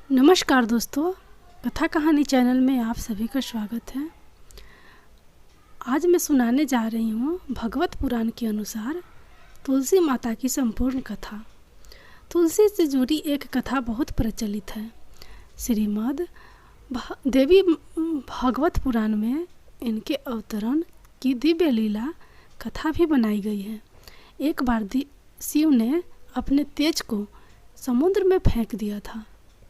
नमस्कार दोस्तों, कथा कहानी चैनल में आप सभी का स्वागत है। आज मैं सुनाने जा रही हूँ भगवत पुराण के अनुसार तुलसी माता की संपूर्ण कथा। तुलसी से जुड़ी एक कथा बहुत प्रचलित है। श्रीमद् देवी भागवत पुराण में इनके अवतरण की दिव्य लीला कथा भी बनाई गई है। एक बार शिव ने अपने तेज को समुद्र में फेंक दिया था।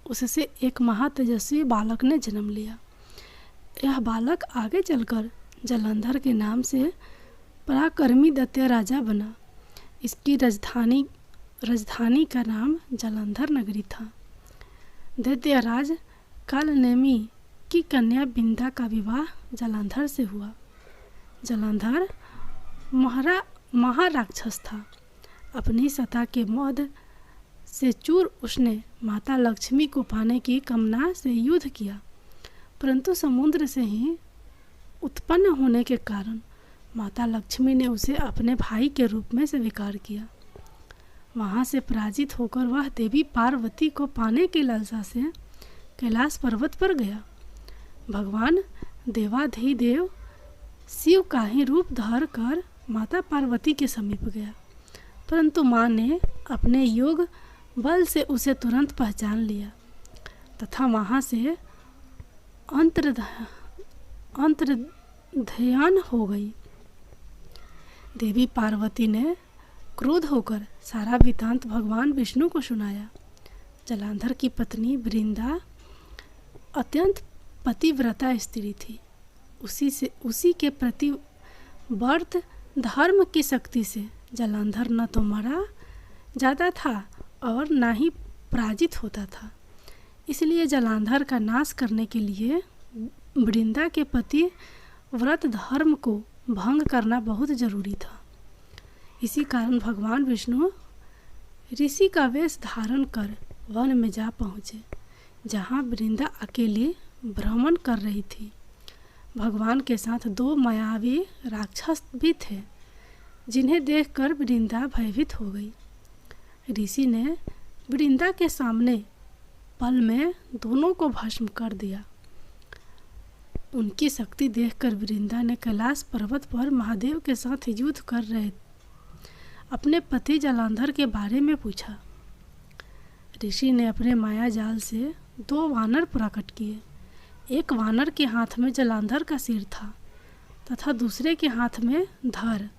उससे एक महातेजस्वी बालक ने जन्म लिया। यह बालक आगे चलकर जलंधर के नाम से पराक्रमी दैत्य राजा बना। इसकी राजधानी का नाम जलंधर नगरी था। दैत्यराज कालनेमी की कन्या बिंदा का विवाह जलंधर से हुआ। जलंधर महाराक्षस था। अपनी सत्ता के मद से चूर उसने माता लक्ष्मी को पाने की कामना से युद्ध किया, परंतु समुद्र से ही उत्पन्न होने के कारण माता लक्ष्मी ने उसे अपने भाई के रूप में स्वीकार किया। वहां से पराजित होकर वह देवी पार्वती को पाने की लालसा से कैलाश पर्वत पर गया। भगवान देवाधिदेव शिव का ही रूप धर कर माता पार्वती के समीप गया, परंतु माँ ने अपने योग बल से उसे तुरंत पहचान लिया तथा वहाँ से अंतर्ध्यान हो गई। देवी पार्वती ने क्रोध होकर सारा वृत्तांत भगवान विष्णु को सुनाया। जलंधर की पत्नी वृंदा अत्यंत पतिव्रता स्त्री थी। उसी के प्रति व्रत धर्म की शक्ति से जलंधर न तो मरा जाता था और ना ही पराजित होता था। इसलिए जलंधर का नाश करने के लिए वृंदा के पति व्रत धर्म को भंग करना बहुत जरूरी था। इसी कारण भगवान विष्णु ऋषि का वेश धारण कर वन में जा पहुँचे, जहाँ वृंदा अकेली भ्रमण कर रही थी। भगवान के साथ दो मायावी राक्षस भी थे, जिन्हें देखकर वृंदा भयभीत हो गई। ऋषि ने वृंदा के सामने पल में दोनों को भस्म कर दिया। उनकी शक्ति देखकर वृंदा ने कैलाश पर्वत पर महादेव के साथ युद्ध कर रहे अपने पति जलंधर के बारे में पूछा। ऋषि ने अपने माया जाल से दो वानर प्रकट किए। एक वानर के हाथ में जलंधर का सिर था तथा दूसरे के हाथ में धर।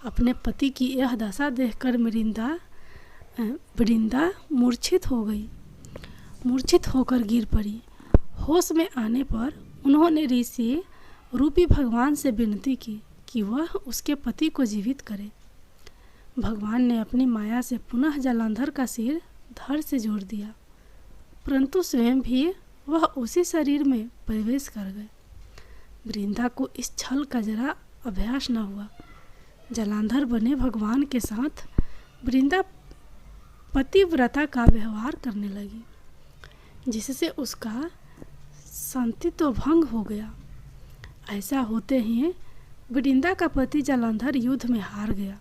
अपने पति की यह दशा देखकर वृंदा मूर्छित हो गई, मूर्छित होकर गिर पड़ी। होश में आने पर उन्होंने ऋषि रूपी भगवान से विनती की कि वह उसके पति को जीवित करे। भगवान ने अपनी माया से पुनः जलंधर का सिर धड़ से जोड़ दिया, परंतु स्वयं भी वह उसी शरीर में प्रवेश कर गए। वृंदा को इस छल का जरा अभ्यास न हुआ। जलंधर बने भगवान के साथ वृंदा पतिव्रता का व्यवहार करने लगी, जिससे उसका संतित्व भंग हो गया। ऐसा होते ही वृंदा का पति जलंधर युद्ध में हार गया।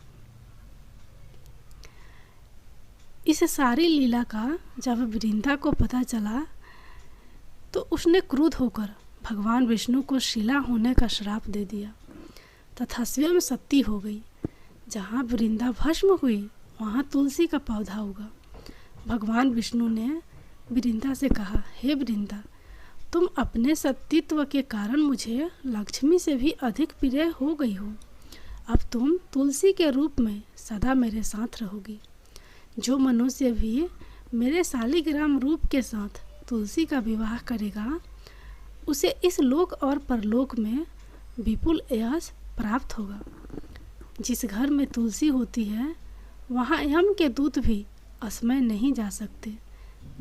इस सारी लीला का जब वृंदा को पता चला तो उसने क्रुद्ध होकर भगवान विष्णु को शिला होने का श्राप दे दिया तथा स्वयं सती हो गई। जहाँ वृंदा भस्म हुई वहाँ तुलसी का पौधा उगा। भगवान विष्णु ने वृंदा से कहा, हे वृंदा, तुम अपने सतीत्व के कारण मुझे लक्ष्मी से भी अधिक प्रिय हो गई हो। अब तुम तुलसी के रूप में सदा मेरे साथ रहोगी। जो मनुष्य भी मेरे शालिग्राम रूप के साथ तुलसी का विवाह करेगा, उसे इस लोक और परलोक में विपुल यश प्राप्त होगा। जिस घर में तुलसी होती है वहाँ यम के दूत भी असमय नहीं जा सकते।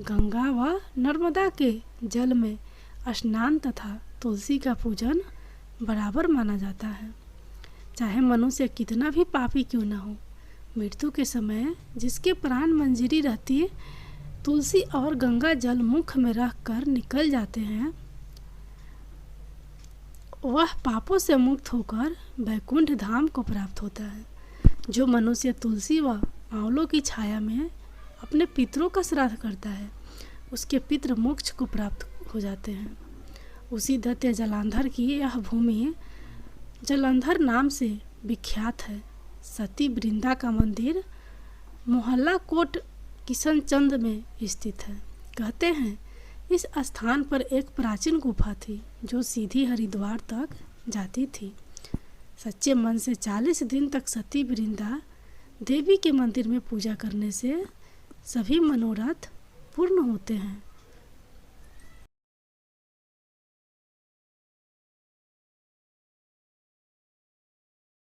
गंगा व नर्मदा के जल में स्नान तथा तुलसी का पूजन बराबर माना जाता है। चाहे मनुष्य कितना भी पापी क्यों न हो, मृत्यु के समय जिसके प्राण मंजरी रहती तुलसी और गंगा जल मुख में रख कर निकल जाते हैं, वह पापों से मुक्त होकर वैकुंठ धाम को प्राप्त होता है। जो मनुष्य तुलसी व आंवलों की छाया में अपने पितरों का श्राद्ध करता है, उसके पितृ मोक्ष को प्राप्त हो जाते हैं। उसी दैत्य जलांधर की यह भूमि जलंधर नाम से विख्यात है। सती वृंदा का मंदिर मोहल्ला कोट किशनचंद में स्थित है। कहते हैं इस स्थान पर एक प्राचीन गुफा थी जो सीधी हरिद्वार तक जाती थी। सच्चे मन से 40 दिन तक सती वृंदा देवी के मंदिर में पूजा करने से सभी मनोरथ पूर्ण होते हैं।